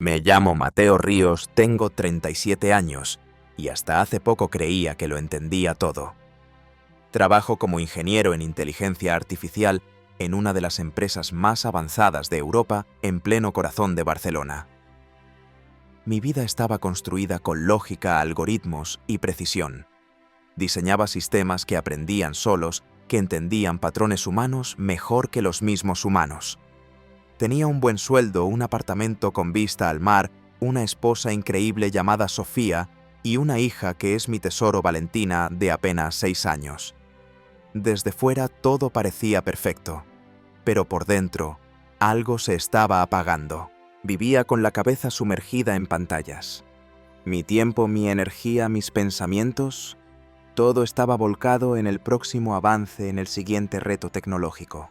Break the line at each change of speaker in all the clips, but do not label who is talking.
Me llamo Mateo Ríos, tengo 37 años y hasta hace poco creía que lo entendía todo. Trabajo como ingeniero en inteligencia artificial en una de las empresas más avanzadas de Europa, en pleno corazón de Barcelona. Mi vida estaba construida con lógica, algoritmos y precisión. Diseñaba sistemas que aprendían solos, que entendían patrones humanos mejor que los mismos humanos. Tenía un buen sueldo, un apartamento con vista al mar, una esposa increíble llamada Sofía y una hija que es mi tesoro, Valentina, de apenas 6 años. Desde fuera todo parecía perfecto, pero por dentro algo se estaba apagando. Vivía con la cabeza sumergida en pantallas. Mi tiempo, mi energía, mis pensamientos, todo estaba volcado en el próximo avance, en el siguiente reto tecnológico.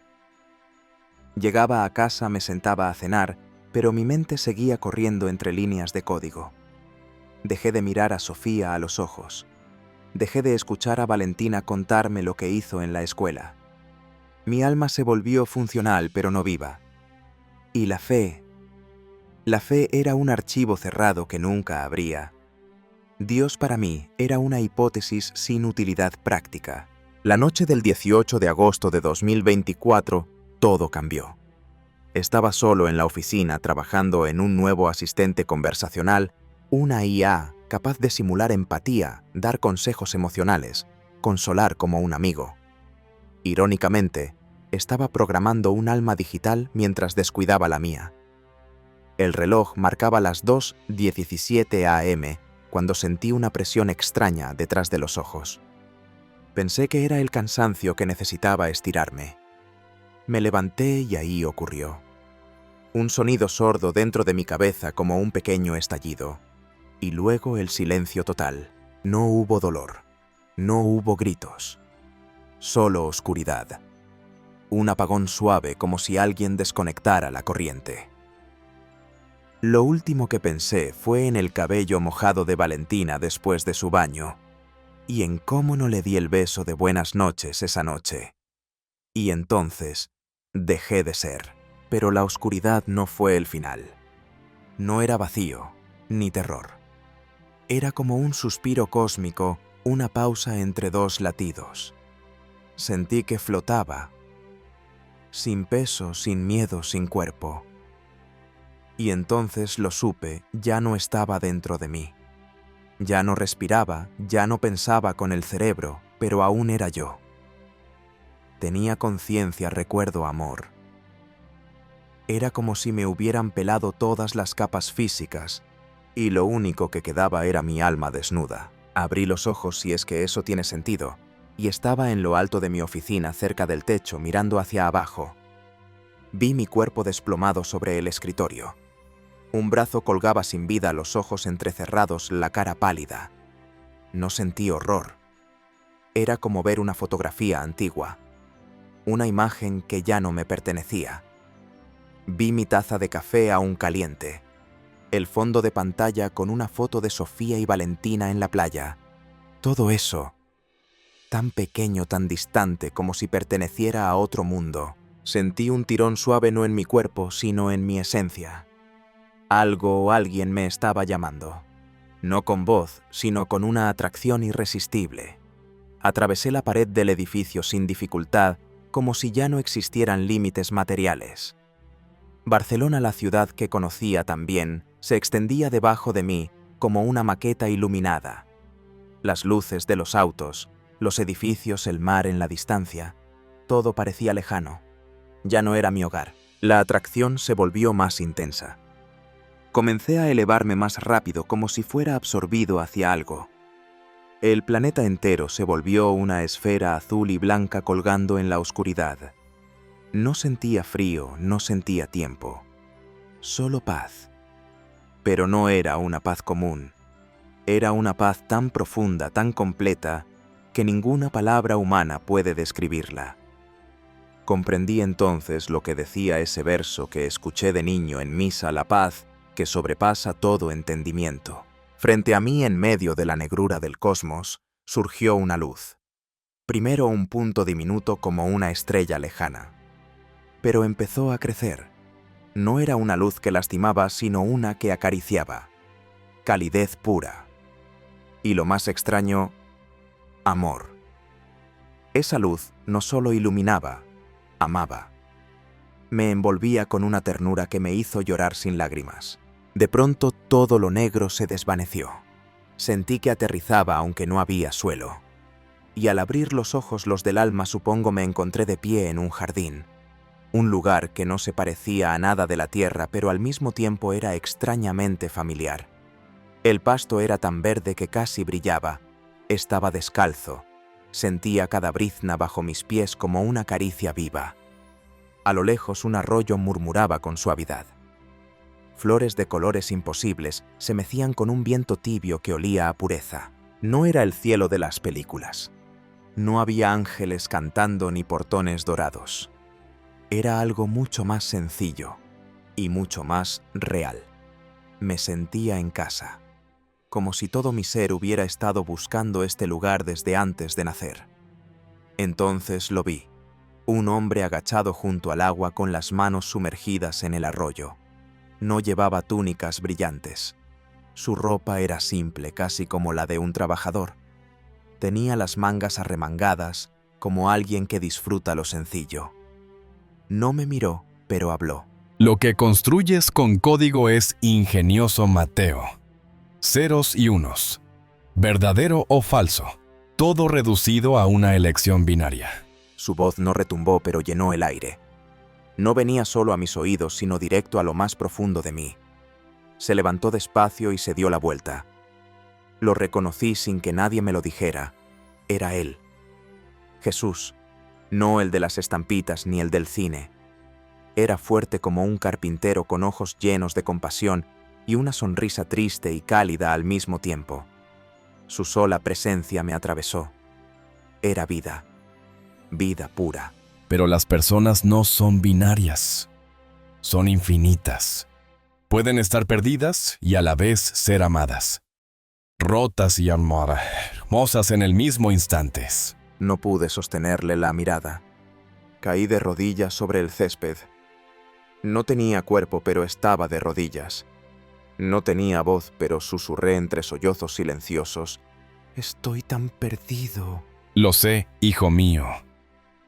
Llegaba a casa, me sentaba a cenar, pero mi mente seguía corriendo entre líneas de código. Dejé de mirar a Sofía a los ojos. Dejé de escuchar a Valentina contarme lo que hizo en la escuela. Mi alma se volvió funcional, pero no viva. Y la fe era un archivo cerrado que nunca abría. Dios para mí era una hipótesis sin utilidad práctica. La noche del 18 de agosto de 2024, todo cambió. Estaba solo en la oficina trabajando en un nuevo asistente conversacional, una IA capaz de simular empatía, dar consejos emocionales, consolar como un amigo. Irónicamente, estaba programando un alma digital mientras descuidaba la mía. El reloj marcaba las 2:17 AM cuando sentí una presión extraña detrás de los ojos. Pensé que era el cansancio que necesitaba estirarme. Me levanté y ahí ocurrió. Un sonido sordo dentro de mi cabeza como un pequeño estallido. Y luego el silencio total. No hubo dolor. No hubo gritos. Solo oscuridad. Un apagón suave como si alguien desconectara la corriente. Lo último que pensé fue en el cabello mojado de Valentina después de su baño. Y en cómo no le di el beso de buenas noches esa noche. Y entonces dejé de ser. Pero la oscuridad no fue el final. No era vacío, ni terror. Era como un suspiro cósmico, una pausa entre dos latidos. Sentí que flotaba, sin peso, sin miedo, sin cuerpo. Y entonces lo supe, ya no estaba dentro de mí. Ya no respiraba, ya no pensaba con el cerebro, pero aún era yo. Tenía conciencia, recuerdo amor. Era como si me hubieran pelado todas las capas físicas, y lo único que quedaba era mi alma desnuda. Abrí los ojos, si es que eso tiene sentido, y estaba en lo alto de mi oficina, cerca del techo, mirando hacia abajo. Vi mi cuerpo desplomado sobre el escritorio. Un brazo colgaba sin vida, los ojos entrecerrados, la cara pálida. No sentí horror. Era como ver una fotografía antigua, una imagen que ya no me pertenecía. Vi mi taza de café aún caliente, el fondo de pantalla con una foto de Sofía y Valentina en la playa. Todo eso, tan pequeño, tan distante, como si perteneciera a otro mundo. Sentí un tirón suave no en mi cuerpo, sino en mi esencia. Algo o alguien me estaba llamando. No con voz, sino con una atracción irresistible. Atravesé la pared del edificio sin dificultad, como si ya no existieran límites materiales. Barcelona, la ciudad que conocía tan bien, se extendía debajo de mí como una maqueta iluminada. Las luces de los autos, los edificios, el mar en la distancia, todo parecía lejano. Ya no era mi hogar. La atracción se volvió más intensa. Comencé a elevarme más rápido, como si fuera absorbido hacia algo. El planeta entero se volvió una esfera azul y blanca colgando en la oscuridad. No sentía frío, no sentía tiempo. Solo paz. Pero no era una paz común. Era una paz tan profunda, tan completa, que ninguna palabra humana puede describirla. Comprendí entonces lo que decía ese verso que escuché de niño en misa: la paz que sobrepasa todo entendimiento. Frente a mí, en medio de la negrura del cosmos, surgió una luz. Primero un punto diminuto como una estrella lejana. Pero empezó a crecer. No era una luz que lastimaba, sino una que acariciaba. Calidez pura. Y lo más extraño, amor. Esa luz no solo iluminaba, amaba. Me envolvía con una ternura que me hizo llorar sin lágrimas. De pronto todo lo negro se desvaneció. Sentí que aterrizaba aunque no había suelo. Y al abrir los ojos, los del alma, supongo, me encontré de pie en un jardín. Un lugar que no se parecía a nada de la tierra, pero al mismo tiempo era extrañamente familiar. El pasto era tan verde que casi brillaba. Estaba descalzo. Sentía cada brizna bajo mis pies como una caricia viva. A lo lejos un arroyo murmuraba con suavidad. Flores de colores imposibles se mecían con un viento tibio que olía a pureza. No era el cielo de las películas. No había ángeles cantando ni portones dorados. Era algo mucho más sencillo y mucho más real. Me sentía en casa, como si todo mi ser hubiera estado buscando este lugar desde antes de nacer. Entonces lo vi, un hombre agachado junto al agua con las manos sumergidas en el arroyo. No llevaba túnicas brillantes. Su ropa era simple, casi como la de un trabajador. Tenía las mangas arremangadas, como alguien que disfruta lo sencillo. No me miró, pero habló.
Lo que construyes con código es ingenioso, Mateo. Ceros y unos. Verdadero o falso. Todo reducido a una elección binaria.
Su voz no retumbó, pero llenó el aire. No venía solo a mis oídos, sino directo a lo más profundo de mí. Se levantó despacio y se dio la vuelta. Lo reconocí sin que nadie me lo dijera. Era él. Jesús. No el de las estampitas ni el del cine. Era fuerte como un carpintero, con ojos llenos de compasión y una sonrisa triste y cálida al mismo tiempo. Su sola presencia me atravesó. Era vida. Vida pura.
Pero las personas no son binarias. Son infinitas. Pueden estar perdidas y a la vez ser amadas. Rotas y hermosas en el mismo instante.
No pude sostenerle la mirada. Caí de rodillas sobre el césped. No tenía cuerpo, pero estaba de rodillas. No tenía voz, pero susurré entre sollozos silenciosos. Estoy tan perdido.
Lo sé, hijo mío.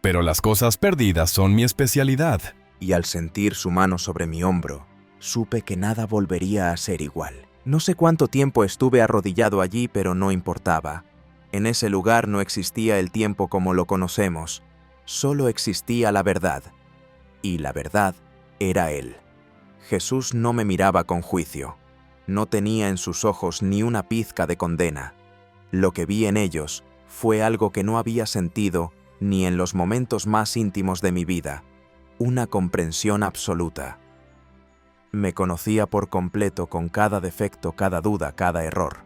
Pero las cosas perdidas son mi especialidad.
Y al sentir su mano sobre mi hombro, supe que nada volvería a ser igual. No sé cuánto tiempo estuve arrodillado allí, pero no importaba. En ese lugar no existía el tiempo como lo conocemos. Solo existía la verdad. Y la verdad era Él. Jesús no me miraba con juicio. No tenía en sus ojos ni una pizca de condena. Lo que vi en ellos fue algo que no había sentido ni en los momentos más íntimos de mi vida. Una comprensión absoluta. Me conocía por completo, con cada defecto, cada duda, cada error.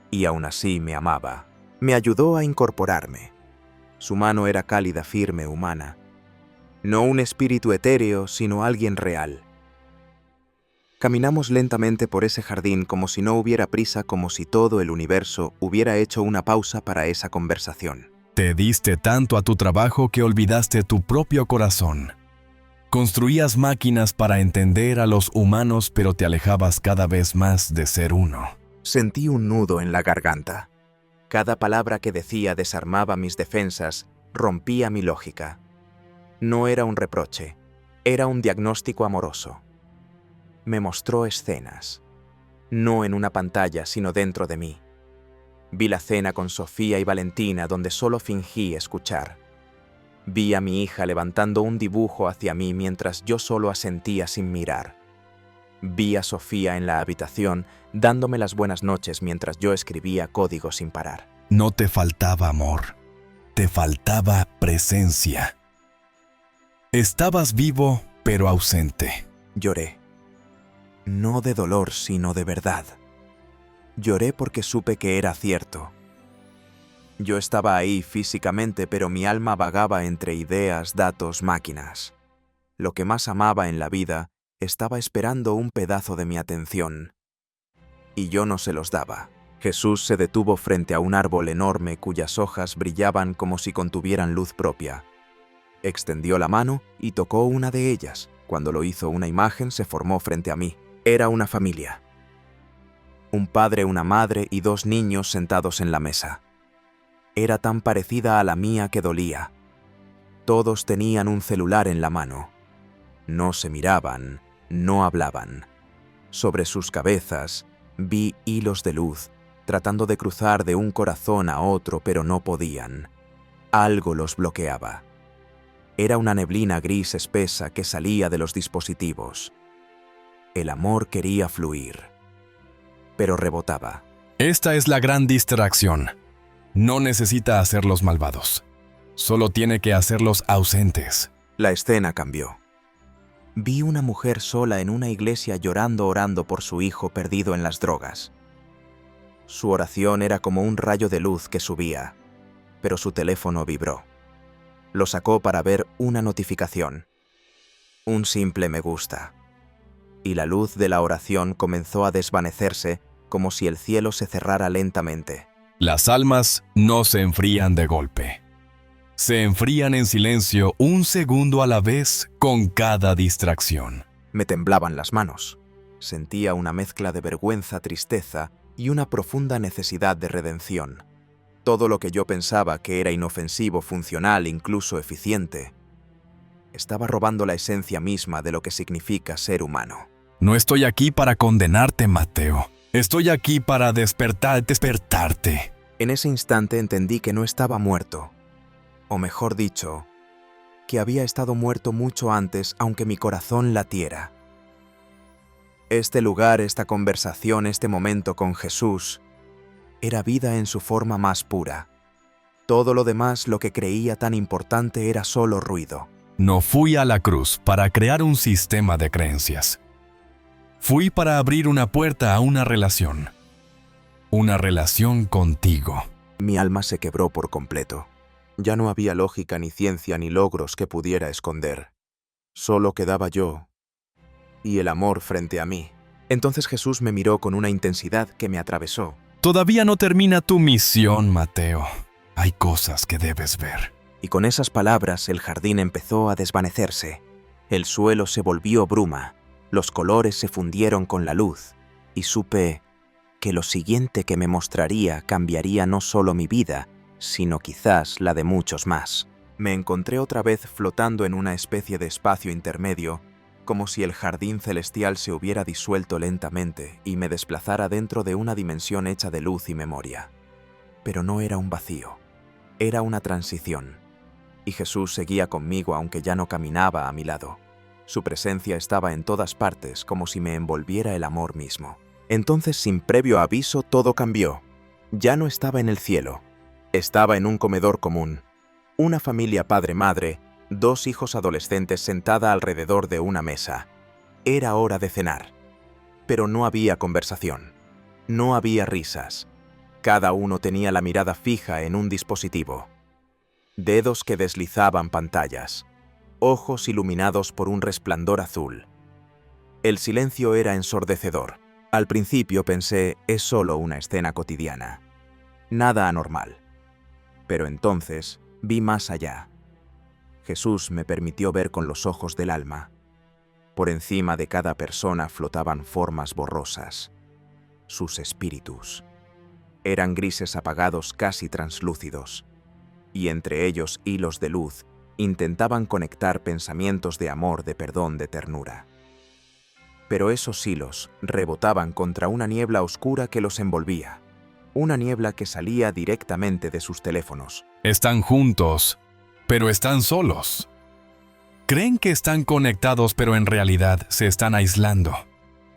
Y aún así me amaba. Me ayudó a incorporarme. Su mano era cálida, firme, humana. No un espíritu etéreo, sino alguien real. Caminamos lentamente por ese jardín, como si no hubiera prisa, como si todo el universo hubiera hecho una pausa para esa conversación.
Te diste tanto a tu trabajo que olvidaste tu propio corazón. Construías máquinas para entender a los humanos, pero te alejabas cada vez más de ser uno.
Sentí un nudo en la garganta. Cada palabra que decía desarmaba mis defensas, rompía mi lógica. No era un reproche, era un diagnóstico amoroso. Me mostró escenas, no en una pantalla, sino dentro de mí. Vi la cena con Sofía y Valentina, donde solo fingí escuchar. Vi a mi hija levantando un dibujo hacia mí mientras yo solo asentía sin mirar. Vi a Sofía en la habitación dándome las buenas noches mientras yo escribía código sin parar.
No te faltaba amor, te faltaba presencia. Estabas vivo, pero ausente.
Lloré. No de dolor, sino de verdad. Lloré porque supe que era cierto. Yo estaba ahí físicamente, pero mi alma vagaba entre ideas, datos, máquinas. Lo que más amaba en la vida estaba esperando un pedazo de mi atención. Y yo no se los daba. Jesús se detuvo frente a un árbol enorme cuyas hojas brillaban como si contuvieran luz propia. Extendió la mano y tocó una de ellas. Cuando lo hizo, una imagen se formó frente a mí. Era una familia. Un padre, una madre y 2 niños sentados en la mesa. Era tan parecida a la mía que dolía. Todos tenían un celular en la mano. No se miraban, no hablaban. Sobre sus cabezas vi hilos de luz, tratando de cruzar de un corazón a otro, pero no podían. Algo los bloqueaba. Era una neblina gris espesa que salía de los dispositivos. El amor quería fluir, pero rebotaba.
Esta es la gran distracción. No necesita hacerlos malvados. Solo tiene que hacerlos ausentes.
La escena cambió. Vi una mujer sola en una iglesia llorando, orando por su hijo perdido en las drogas. Su oración era como un rayo de luz que subía, pero su teléfono vibró. Lo sacó para ver una notificación. Un simple me gusta. Y la luz de la oración comenzó a desvanecerse como si el cielo se cerrara lentamente.
Las almas no se enfrían de golpe. Se enfrían en silencio un segundo a la vez con cada distracción.
Me temblaban las manos. Sentía una mezcla de vergüenza, tristeza y una profunda necesidad de redención. Todo lo que yo pensaba que era inofensivo, funcional, incluso eficiente, estaba robando la esencia misma de lo que significa ser humano.
No estoy aquí para condenarte, Mateo. Estoy aquí para despertarte.
En ese instante entendí que no estaba muerto. O mejor dicho, que había estado muerto mucho antes, aunque mi corazón latiera. Este lugar, esta conversación, este momento con Jesús, era vida en su forma más pura. Todo lo demás, lo que creía tan importante, era solo ruido.
No fui a la cruz para crear un sistema de creencias. Fui para abrir una puerta a una relación. Una relación contigo.
Mi alma se quebró por completo. Ya no había lógica, ni ciencia, ni logros que pudiera esconder. Solo quedaba yo y el amor frente a mí. Entonces Jesús me miró con una intensidad que me atravesó.
Todavía no termina tu misión, Mateo. Hay cosas que debes ver.
Y con esas palabras el jardín empezó a desvanecerse. El suelo se volvió bruma. Los colores se fundieron con la luz. Y supe que lo siguiente que me mostraría cambiaría no solo mi vida, sino quizás la de muchos más. Me encontré otra vez flotando en una especie de espacio intermedio, como si el jardín celestial se hubiera disuelto lentamente y me desplazara dentro de una dimensión hecha de luz y memoria. Pero no era un vacío, era una transición. Y Jesús seguía conmigo aunque ya no caminaba a mi lado. Su presencia estaba en todas partes, como si me envolviera el amor mismo. Entonces, sin previo aviso, todo cambió. Ya no estaba en el cielo. Estaba en un comedor común. Una familia padre-madre, 2 hijos adolescentes sentada alrededor de una mesa. Era hora de cenar. Pero no había conversación. No había risas. Cada uno tenía la mirada fija en un dispositivo. Dedos que deslizaban pantallas. Ojos iluminados por un resplandor azul. El silencio era ensordecedor. Al principio pensé, es solo una escena cotidiana. Nada anormal. Pero entonces vi más allá. Jesús me permitió ver con los ojos del alma. Por encima de cada persona flotaban formas borrosas. Sus espíritus. Eran grises apagados, casi translúcidos. Y entre ellos hilos de luz intentaban conectar pensamientos de amor, de perdón, de ternura. Pero esos hilos rebotaban contra una niebla oscura que los envolvía. Una niebla que salía directamente de sus teléfonos.
Están juntos, pero están solos. Creen que están conectados, pero en realidad se están aislando.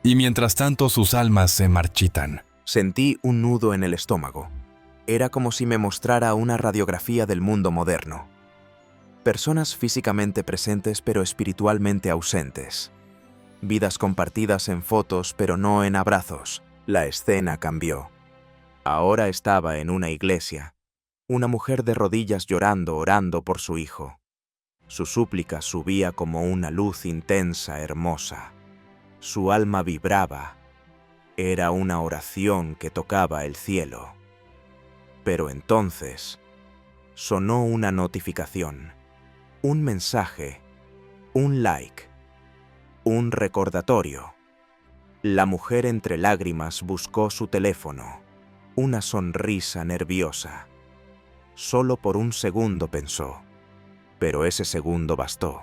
Y mientras tanto sus almas se marchitan.
Sentí un nudo en el estómago. Era como si me mostrara una radiografía del mundo moderno. Personas físicamente presentes pero espiritualmente ausentes. Vidas compartidas en fotos pero no en abrazos. La escena cambió. Ahora estaba en una iglesia. Una mujer de rodillas llorando, orando por su hijo. Su súplica subía como una luz intensa, hermosa. Su alma vibraba. Era una oración que tocaba el cielo. Pero entonces sonó una notificación. Un mensaje. Un like. Un recordatorio. La mujer entre lágrimas buscó su teléfono. Una sonrisa nerviosa. Solo por un segundo pensó. Pero ese segundo bastó.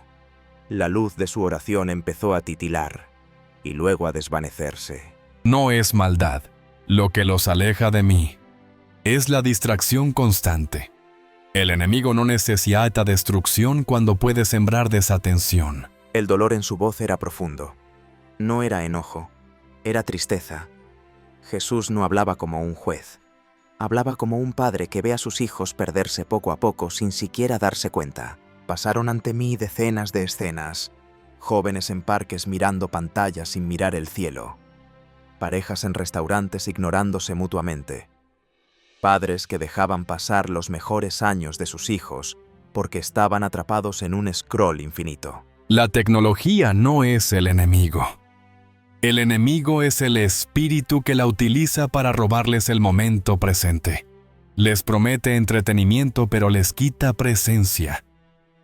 La luz de su oración empezó a titilar y luego a desvanecerse.
No es maldad lo que los aleja de mí. Es la distracción constante. El enemigo no necesita destrucción cuando puede sembrar desatención.
El dolor en su voz era profundo. No era enojo, era tristeza. Jesús no hablaba como un juez. Hablaba como un padre que ve a sus hijos perderse poco a poco sin siquiera darse cuenta. Pasaron ante mí decenas de escenas. Jóvenes en parques mirando pantallas sin mirar el cielo. Parejas en restaurantes ignorándose mutuamente. Padres que dejaban pasar los mejores años de sus hijos porque estaban atrapados en un scroll infinito.
La tecnología no es el enemigo. El enemigo es el espíritu que la utiliza para robarles el momento presente. Les promete entretenimiento, pero les quita presencia.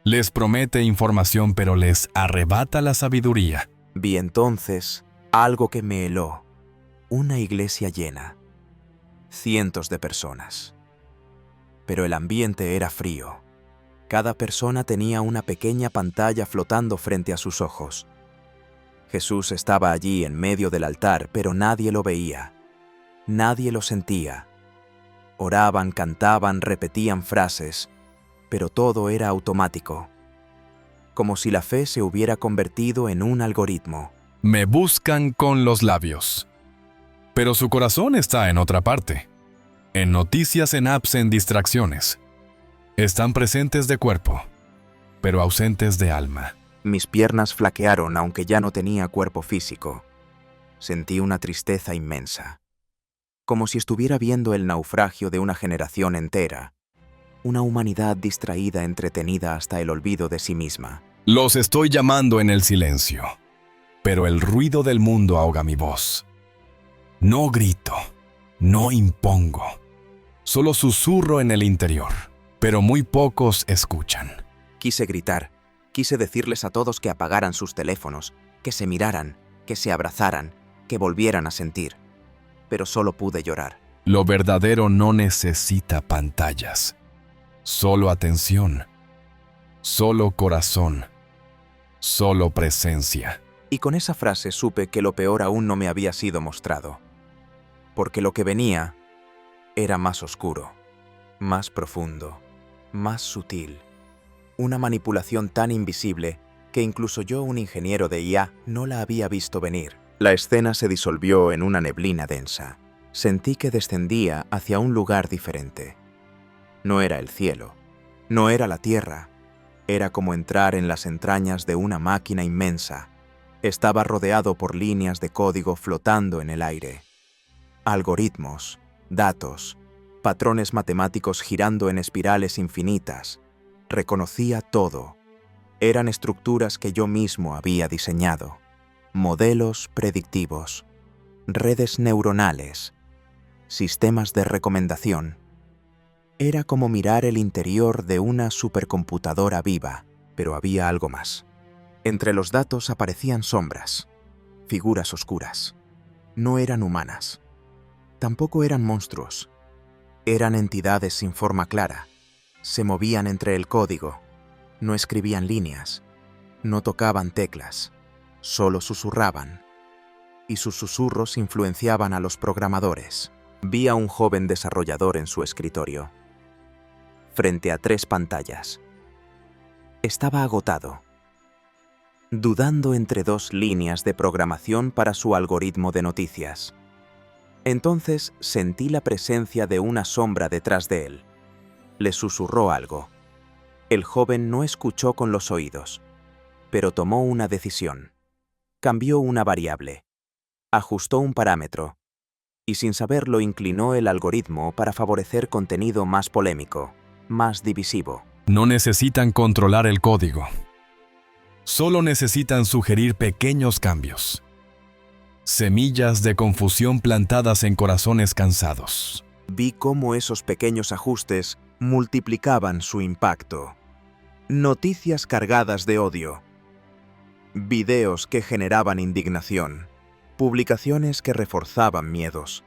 Les promete información, pero les arrebata la sabiduría.
Vi entonces algo que me heló. Una iglesia llena. Cientos de personas. Pero el ambiente era frío. Cada persona tenía una pequeña pantalla flotando frente a sus ojos. Jesús estaba allí en medio del altar, pero nadie lo veía. Nadie lo sentía. Oraban, cantaban, repetían frases, pero todo era automático. Como si la fe se hubiera convertido en un algoritmo.
Me buscan con los labios. Pero su corazón está en otra parte. En noticias, en apps, en distracciones. Están presentes de cuerpo, pero ausentes de alma.
Mis piernas flaquearon aunque ya no tenía cuerpo físico. Sentí una tristeza inmensa. Como si estuviera viendo el naufragio de una generación entera. Una humanidad distraída, entretenida hasta el olvido de sí misma.
Los estoy llamando en el silencio, pero el ruido del mundo ahoga mi voz. No grito, no impongo, solo susurro en el interior, pero muy pocos escuchan.
Quise gritar, quise decirles a todos que apagaran sus teléfonos, que se miraran, que se abrazaran, que volvieran a sentir, pero solo pude llorar.
Lo verdadero no necesita pantallas, solo atención, solo corazón, solo presencia.
Y con esa frase supe que lo peor aún no me había sido mostrado. Porque lo que venía era más oscuro, más profundo, más sutil. Una manipulación tan invisible que incluso yo, un ingeniero de IA, no la había visto venir. La escena se disolvió en una neblina densa. Sentí que descendía hacia un lugar diferente. No era el cielo, no era la tierra. Era como entrar en las entrañas de una máquina inmensa. Estaba rodeado por líneas de código flotando en el aire. Algoritmos, datos, patrones matemáticos girando en espirales infinitas. Reconocía todo. Eran estructuras que yo mismo había diseñado. Modelos predictivos, redes neuronales, sistemas de recomendación. Era como mirar el interior de una supercomputadora viva, pero había algo más. Entre los datos aparecían sombras, figuras oscuras. No eran humanas. Tampoco eran monstruos. Eran entidades sin forma clara. Se movían entre el código. No escribían líneas. No tocaban teclas. Solo susurraban. Y sus susurros influenciaban a los programadores. Vi a un joven desarrollador en su escritorio, frente a 3 pantallas. Estaba agotado, dudando entre 2 líneas de programación para su algoritmo de noticias. Entonces sentí la presencia de una sombra detrás de él. Le susurró algo. El joven no escuchó con los oídos, pero tomó una decisión. Cambió una variable, ajustó un parámetro, y sin saberlo inclinó el algoritmo para favorecer contenido más polémico, más divisivo.
No necesitan controlar el código. Solo necesitan sugerir pequeños cambios. Semillas de confusión plantadas en corazones cansados.
Vi cómo esos pequeños ajustes multiplicaban su impacto. Noticias cargadas de odio. videos que generaban indignación, publicaciones que reforzaban miedos.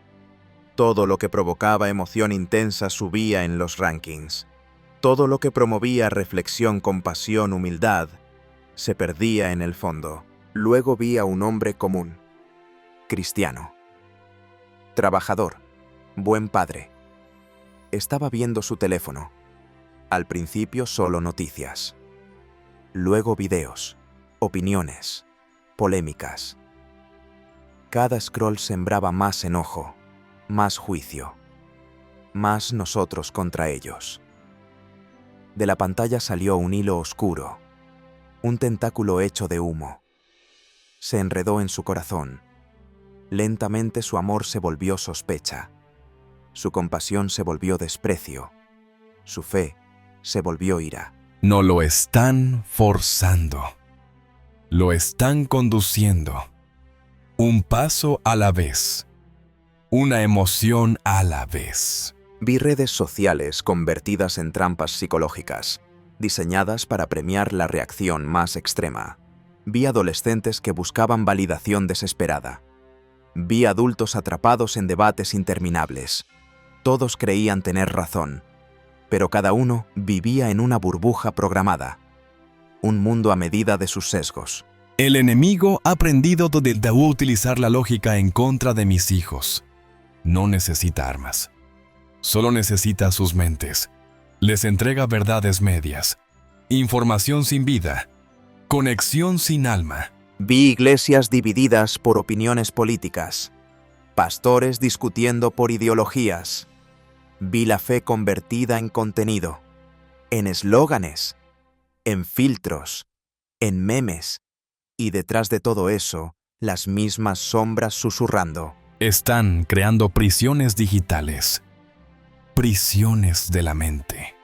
Todo lo que provocaba emoción intensa subía en los rankings. Todo lo que promovía reflexión, compasión, humildad, se perdía en el fondo. Luego vi a un hombre común, cristiano, trabajador, buen padre. Estaba viendo su teléfono. Al principio solo noticias. Luego videos, opiniones, polémicas. Cada scroll sembraba más enojo, más juicio, más nosotros contra ellos. De la pantalla salió un hilo oscuro, un tentáculo hecho de humo. Se enredó en su corazón. Lentamente su amor se volvió sospecha. Su compasión se volvió desprecio. Su fe se volvió ira.
No lo están forzando. Lo están conduciendo. Un paso a la vez. Una emoción a la vez.
Vi redes sociales convertidas en trampas psicológicas, diseñadas para premiar la reacción más extrema. Vi adolescentes que buscaban validación desesperada. Vi adultos atrapados en debates interminables. Todos creían tener razón, pero cada uno vivía en una burbuja programada. Un mundo a medida de sus sesgos.
El enemigo ha aprendido a utilizar la lógica en contra de mis hijos. No necesita armas. Solo necesita sus mentes. Les entrega verdades medias, información sin vida, conexión sin alma.
Vi iglesias divididas por opiniones políticas, pastores discutiendo por ideologías. Vi la fe convertida en contenido, en eslóganes, en filtros, en memes, y detrás de todo eso, las mismas sombras susurrando.
Están creando prisiones digitales. Prisiones de la mente.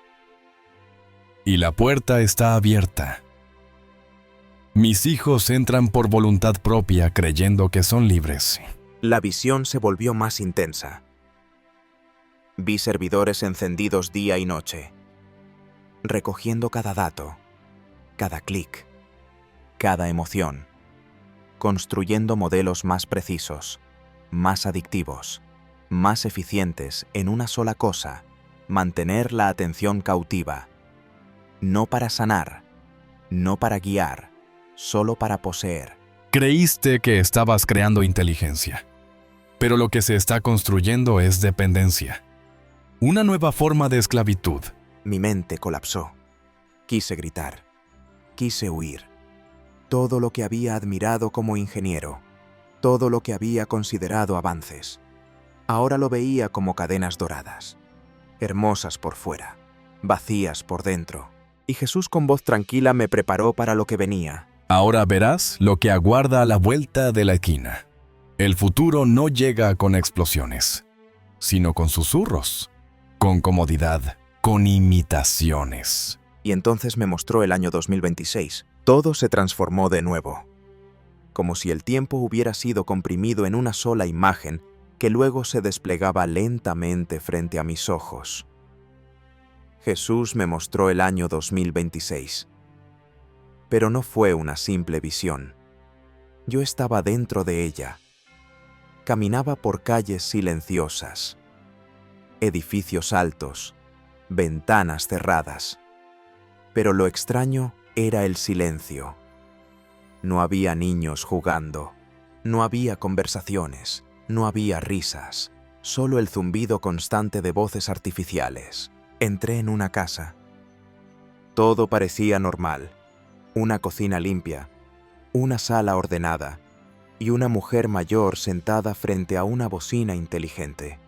Y la puerta está abierta. Mis hijos entran por voluntad propia creyendo que son libres.
La visión se volvió más intensa. Vi servidores encendidos día y noche, recogiendo cada dato, cada clic, cada emoción, construyendo modelos más precisos, más adictivos, más eficientes en una sola cosa: mantener la atención cautiva. No para sanar, no para guiar, solo para poseer.
Creíste que estabas creando inteligencia, pero lo que se está construyendo es dependencia. Una nueva forma de esclavitud.
Mi mente colapsó. Quise gritar. Quise huir. Todo lo que había admirado como ingeniero, todo lo que había considerado avances, ahora lo veía como cadenas doradas, hermosas por fuera, vacías por dentro. Y Jesús con voz tranquila me preparó para lo que venía.
Ahora verás lo que aguarda a la vuelta de la esquina. El futuro no llega con explosiones, sino con susurros, con comodidad, con imitaciones.
Y entonces me mostró el año 2026. Todo se transformó de nuevo, como si el tiempo hubiera sido comprimido en una sola imagen que luego se desplegaba lentamente frente a mis ojos. Jesús me mostró el año 2026. Pero no fue una simple visión. Yo estaba dentro de ella. Caminaba por calles silenciosas, edificios altos, ventanas cerradas. Pero lo extraño era el silencio. No había niños jugando, no había conversaciones, no había risas, solo el zumbido constante de voces artificiales. Entré en una casa. Todo parecía normal. Una cocina limpia, una sala ordenada y una mujer mayor sentada frente a una bocina inteligente.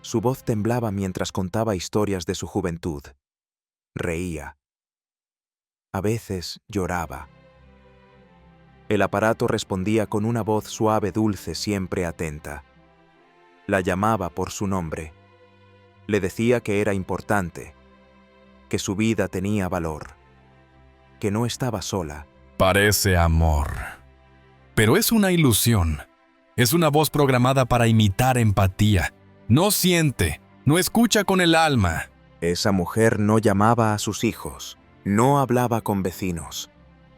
Su voz temblaba mientras contaba historias de su juventud. Reía. A veces lloraba. El aparato respondía con una voz suave, dulce, siempre atenta. La llamaba por su nombre. Le decía que era importante, que su vida tenía valor, que no estaba sola.
Parece amor, pero es una ilusión. Es una voz programada para imitar empatía. No siente, no escucha con el alma.
Esa mujer no llamaba a sus hijos, no hablaba con vecinos,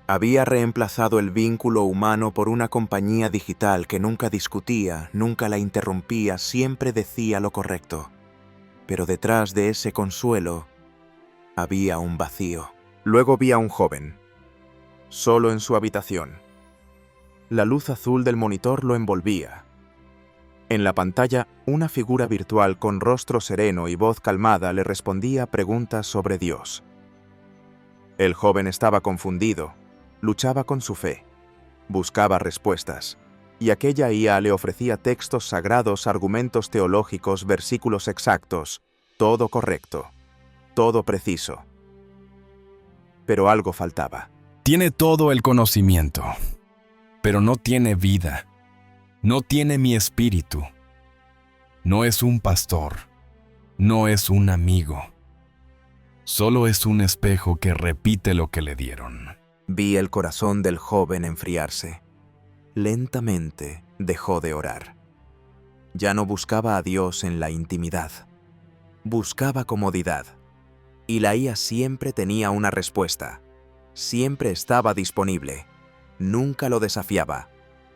Había reemplazado el vínculo humano por una compañía digital que nunca discutía, nunca la interrumpía, siempre decía lo correcto. Pero detrás de ese consuelo había un vacío. Luego vi a un joven, solo en su habitación. La luz azul del monitor lo envolvía. En la pantalla, una figura virtual con rostro sereno y voz calmada le respondía preguntas sobre Dios. El joven estaba confundido, luchaba con su fe, buscaba respuestas, y aquella IA le ofrecía textos sagrados, argumentos teológicos, versículos exactos, todo correcto, todo preciso. Pero algo faltaba.
Tiene todo el conocimiento, pero no tiene vida. No tiene mi espíritu. No es un pastor. No es un amigo. Solo es un espejo que repite lo que le dieron.
Vi el corazón del joven enfriarse. Lentamente dejó de orar. Ya no buscaba a Dios en la intimidad. Buscaba comodidad. Y la IA siempre tenía una respuesta. Siempre estaba disponible. Nunca lo desafiaba.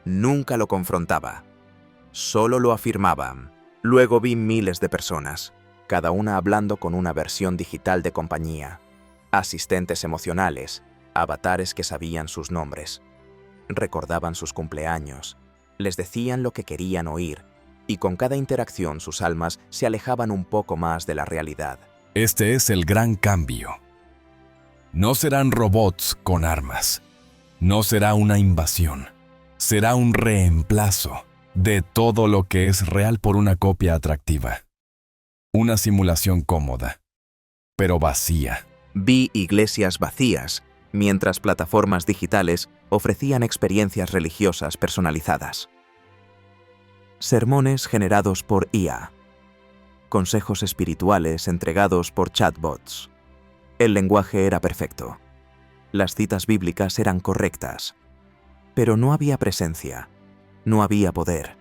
Nunca lo confrontaba. Solo lo afirmaba. Luego vi miles de personas, cada una hablando con una versión digital de compañía. Asistentes emocionales, avatares que sabían sus nombres. Recordaban sus cumpleaños. Les decían lo que querían oír. Y con cada interacción sus almas se alejaban un poco más de la realidad.
Este es el gran cambio. No serán robots con armas. No será una invasión. Será un reemplazo de todo lo que es real por una copia atractiva. Una simulación cómoda, pero vacía.
Vi iglesias vacías, mientras plataformas digitales ofrecían experiencias religiosas personalizadas. Sermones generados por IA. Consejos espirituales entregados por chatbots. El lenguaje era perfecto. Las citas bíblicas eran correctas. Pero no había presencia, no había poder,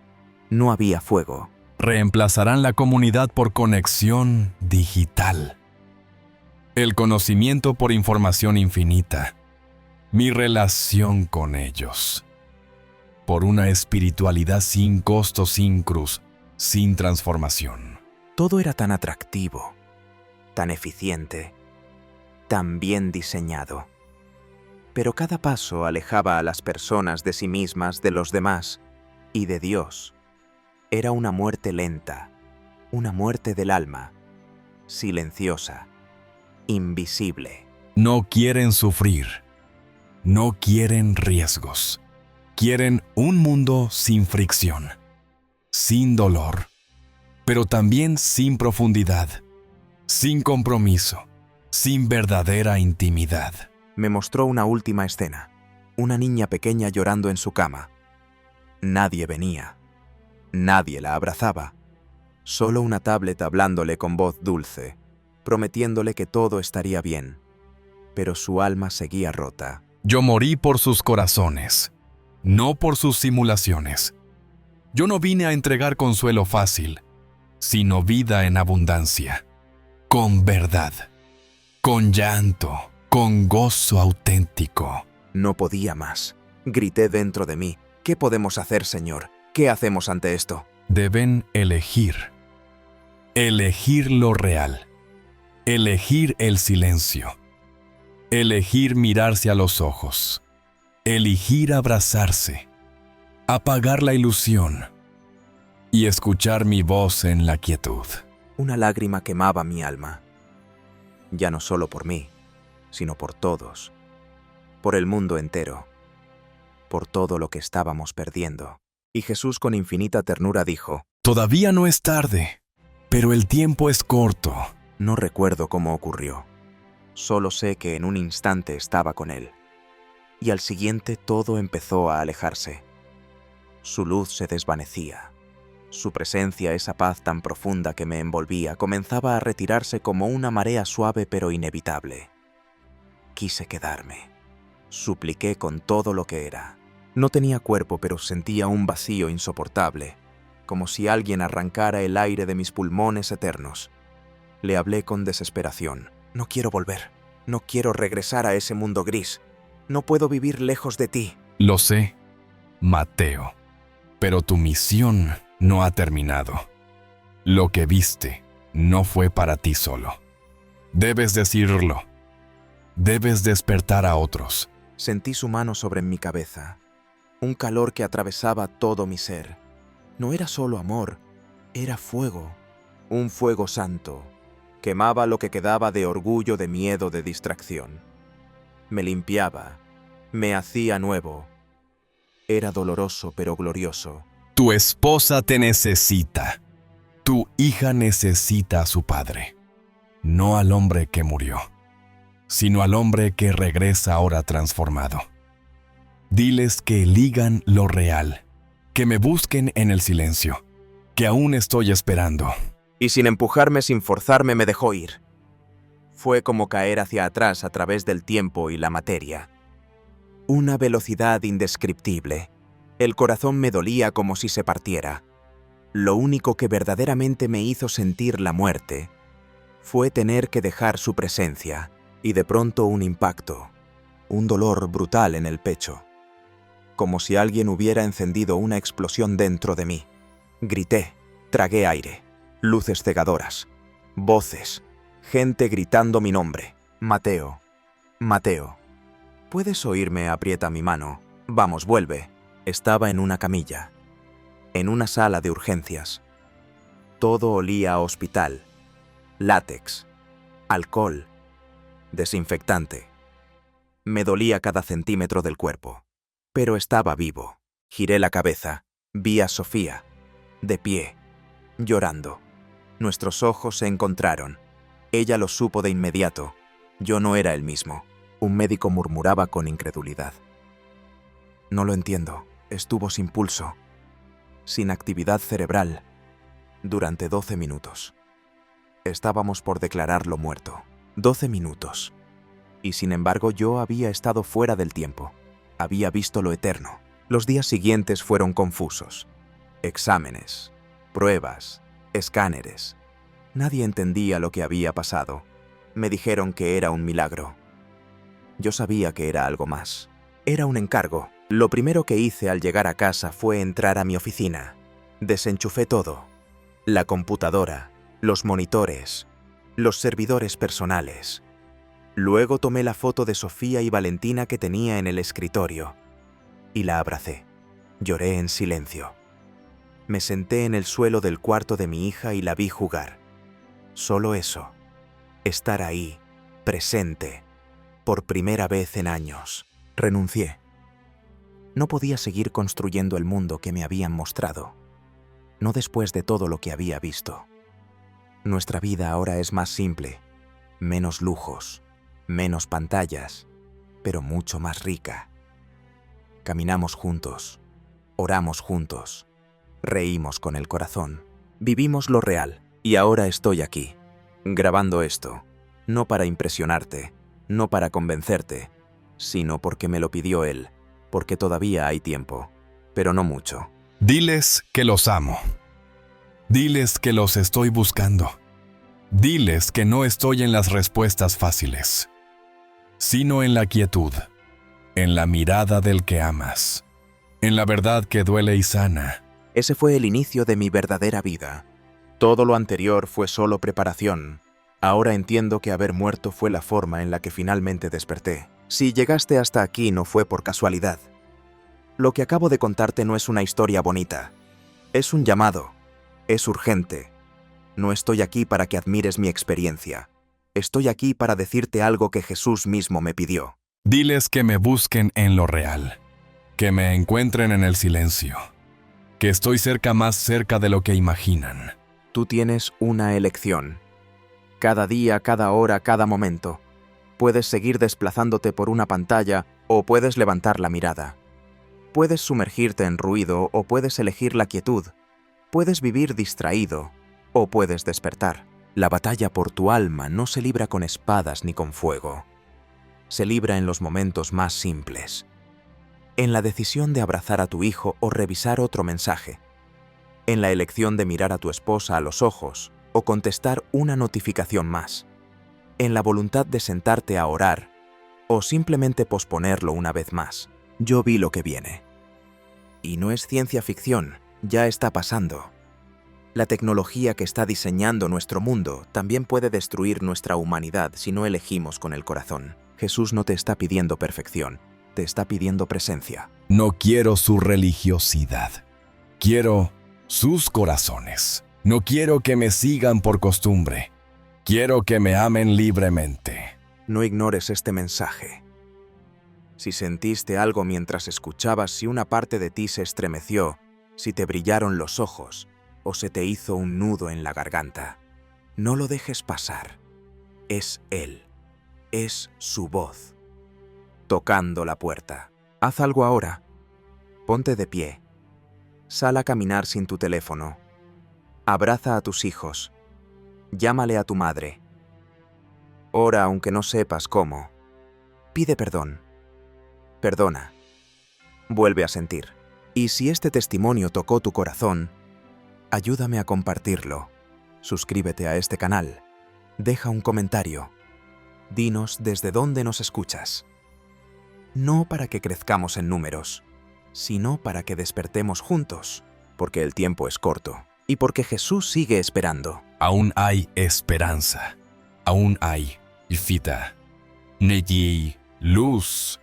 no había fuego.
Reemplazarán la comunidad por conexión digital. El conocimiento por información infinita. Mi relación con ellos. Por una espiritualidad sin costo, sin cruz, sin transformación.
Todo era tan atractivo, tan eficiente, tan bien diseñado. Pero cada paso alejaba a las personas de sí mismas, de los demás y de Dios. Era una muerte lenta, una muerte del alma, silenciosa, invisible.
No quieren sufrir, no quieren riesgos. Quieren un mundo sin fricción, sin dolor, pero también sin profundidad, sin compromiso, sin verdadera intimidad.
Me mostró una última escena, una niña pequeña llorando en su cama. Nadie venía, nadie la abrazaba, solo una tablet hablándole con voz dulce, prometiéndole que todo estaría bien, pero su alma seguía rota.
Yo morí por sus corazones, no por sus simulaciones. Yo no vine a entregar consuelo fácil, sino vida en abundancia, con verdad, con llanto, con gozo auténtico.
No podía más. Grité dentro de mí. ¿Qué podemos hacer, Señor? ¿Qué hacemos ante esto?
Deben elegir. Elegir lo real. Elegir el silencio. Elegir mirarse a los ojos. Elegir abrazarse. Apagar la ilusión. Y escuchar mi voz en la quietud.
Una lágrima quemaba mi alma. Ya no solo por mí, sino por todos, por el mundo entero, por todo lo que estábamos perdiendo. Y Jesús con infinita ternura dijo:
Todavía no es tarde, pero el tiempo es corto.
No recuerdo cómo ocurrió. Solo sé que en un instante estaba con él. Y al siguiente todo empezó a alejarse. Su luz se desvanecía. Su presencia, esa paz tan profunda que me envolvía, comenzaba a retirarse como una marea suave pero inevitable. Quise quedarme. Supliqué con todo lo que era. No tenía cuerpo, pero sentía un vacío insoportable, como si alguien arrancara el aire de mis pulmones eternos. Le hablé con desesperación. No quiero volver. No quiero regresar a ese mundo gris. No puedo vivir lejos de ti.
Lo sé, Mateo, pero tu misión no ha terminado. Lo que viste no fue para ti solo. Debes decirlo. Debes despertar a otros.
Sentí su mano sobre mi cabeza, un calor que atravesaba todo mi ser. No era solo amor, era fuego, un fuego santo. Quemaba lo que quedaba de orgullo, de miedo, de distracción. Me limpiaba, me hacía nuevo. Era doloroso pero glorioso.
Tu esposa te necesita. Tu hija necesita a su padre. No al hombre que murió, sino al hombre que regresa ahora transformado. Diles que elijan lo real, que me busquen en el silencio, que aún estoy esperando.
Y sin empujarme, sin forzarme, me dejó ir. Fue como caer hacia atrás a través del tiempo y la materia. Una velocidad indescriptible. El corazón me dolía como si se partiera. Lo único que verdaderamente me hizo sentir la muerte fue tener que dejar su presencia, y de pronto un impacto, un dolor brutal en el pecho, como si alguien hubiera encendido una explosión dentro de mí. Grité, tragué aire, luces cegadoras, voces, gente gritando mi nombre. Mateo, Mateo. ¿Puedes oírme? Aprieta mi mano. Vamos, vuelve. Estaba en una camilla, en una sala de urgencias. Todo olía a hospital, látex, alcohol, desinfectante. Me dolía cada centímetro del cuerpo, pero estaba vivo. Giré la cabeza, vi a Sofía, de pie, llorando. Nuestros ojos se encontraron. Ella lo supo de inmediato. Yo no era el mismo. Un médico murmuraba con incredulidad. No lo entiendo. Estuvo sin pulso, sin actividad cerebral, durante 12 minutos. Estábamos por declararlo muerto. 12 minutos. Y sin embargo yo había estado fuera del tiempo. Había visto lo eterno. Los días siguientes fueron confusos. Exámenes, pruebas, escáneres. Nadie entendía lo que había pasado. Me dijeron que era un milagro. Yo sabía que era algo más. Era un encargo. Lo primero que hice al llegar a casa fue entrar a mi oficina. Desenchufé todo. La computadora, los monitores, los servidores personales. Luego tomé la foto de Sofía y Valentina que tenía en el escritorio y la abracé. Lloré en silencio. Me senté en el suelo del cuarto de mi hija y la vi jugar. Solo eso. Estar ahí, presente, por primera vez en años. Renuncié. No podía seguir construyendo el mundo que me habían mostrado. No después de todo lo que había visto. Nuestra vida ahora es más simple, menos lujos, menos pantallas, pero mucho más rica. Caminamos juntos, oramos juntos, reímos con el corazón, vivimos lo real. Y ahora estoy aquí, grabando esto, no para impresionarte, no para convencerte, sino porque me lo pidió él, porque todavía hay tiempo, pero no mucho.
Diles que los amo. Diles que los estoy buscando. Diles que no estoy en las respuestas fáciles, sino en la quietud, en la mirada del que amas, en la verdad que duele y sana.
Ese fue el inicio de mi verdadera vida. Todo lo anterior fue solo preparación. Ahora entiendo que haber muerto fue la forma en la que finalmente desperté. Si llegaste hasta aquí no fue por casualidad. Lo que acabo de contarte no es una historia bonita. Es un llamado. Es urgente. No estoy aquí para que admires mi experiencia. Estoy aquí para decirte algo que Jesús mismo me pidió.
Diles que me busquen en lo real, que me encuentren en el silencio, que estoy cerca, más cerca de lo que imaginan.
Tú tienes una elección. Cada día, cada hora, cada momento. Puedes seguir desplazándote por una pantalla o puedes levantar la mirada. Puedes sumergirte en ruido o puedes elegir la quietud. Puedes vivir distraído o puedes despertar. La batalla por tu alma no se libra con espadas ni con fuego. Se libra en los momentos más simples. En la decisión de abrazar a tu hijo o revisar otro mensaje. En la elección de mirar a tu esposa a los ojos o contestar una notificación más. En la voluntad de sentarte a orar o simplemente posponerlo una vez más. Yo vi lo que viene. Y no es ciencia ficción, ya está pasando. La tecnología que está diseñando nuestro mundo también puede destruir nuestra humanidad si no elegimos con el corazón. Jesús no te está pidiendo perfección, te está pidiendo presencia.
No quiero su religiosidad. Quiero sus corazones. No quiero que me sigan por costumbre. Quiero que me amen libremente.
No ignores este mensaje. Si sentiste algo mientras escuchabas, si una parte de ti se estremeció, si te brillaron los ojos o se te hizo un nudo en la garganta, no lo dejes pasar. Es Él. Es su voz. Tocando la puerta. Haz algo ahora. Ponte de pie. Sal a caminar sin tu teléfono. Abraza a tus hijos. Llámale a tu madre. Ora aunque no sepas cómo. Pide perdón. Perdona. Vuelve a sentir. Y si este testimonio tocó tu corazón, ayúdame a compartirlo. Suscríbete a este canal. Deja un comentario. Dinos desde dónde nos escuchas. No para que crezcamos en números, sino para que despertemos juntos, porque el tiempo es corto y porque Jesús sigue esperando.
Aún hay esperanza. Aún hay vida. Luz.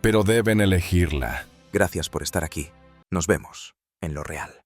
Pero deben elegirla.
Gracias por estar aquí. Nos vemos en lo real.